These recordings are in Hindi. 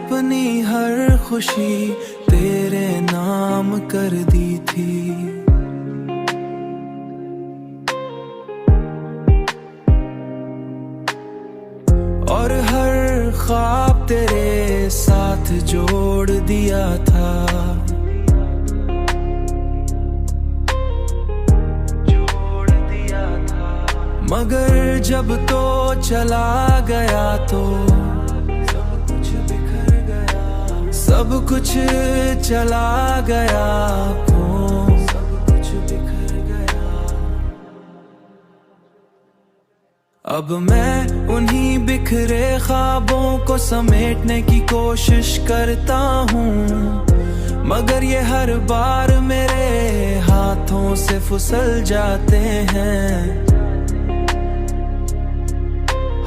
अपनी हर खुशी तेरे नाम कर दी थी। और हर ख्वाब तेरे साथ जोड़ दिया था। मगर जब तो चला गया तो सब कुछ बिखर गया। सब कुछ चला गया तो सब कुछ बिखर गया। अब मैं उन्हीं बिखरे ख्वाबों को समेटने की कोशिश करता हूँ, मगर ये हर बार मेरे हाथों से फिसल जाते हैं।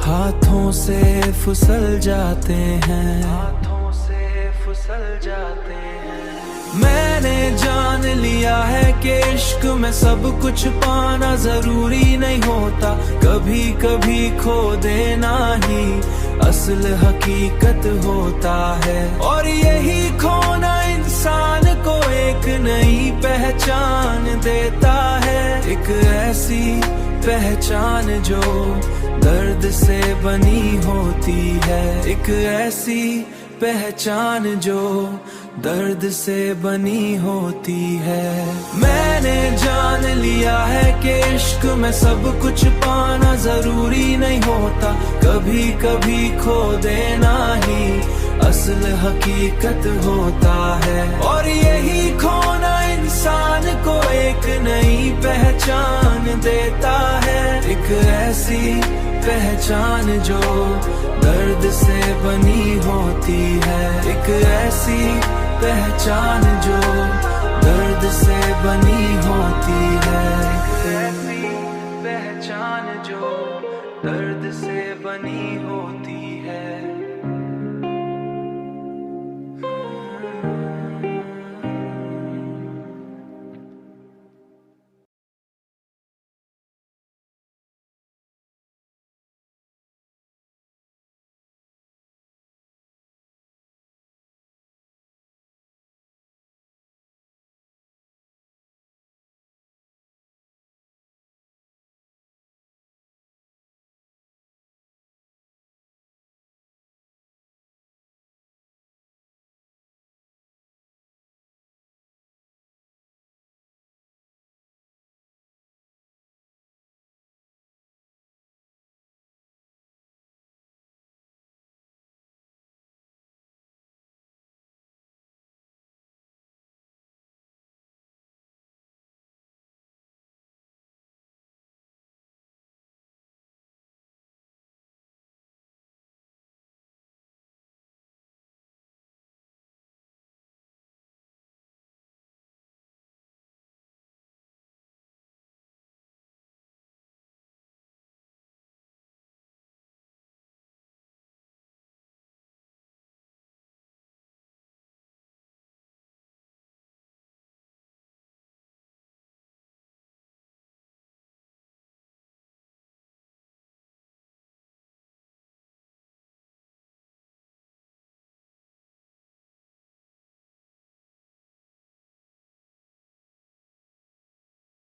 हाथों से फिसल जाते हैं। हाथों से फिसल जाते हैं। मैंने जान लिया है कि इश्क में सब कुछ पाना जरूरी नहीं होता। कभी कभी खो देना ही असल हकीकत होता है। और यही खोना इंसान को एक नई पहचान देता है। एक ऐसी पहचान जो दर्द से बनी होती है। एक ऐसी पहचान जो दर्द से बनी होती है। मैंने जान लिया है कि इश्क में सब कुछ पाना जरूरी नहीं होता। कभी कभी खो देना ही असल हकीकत होता है। और यही खोना इंसान को एक नई पहचान देता है। एक ऐसी पहचान जो दर्द से बनी होती है। एक ऐसी पहचान जो दर्द से बनी होती है। एक ऐसी पहचान जो दर्द से बनी होती है।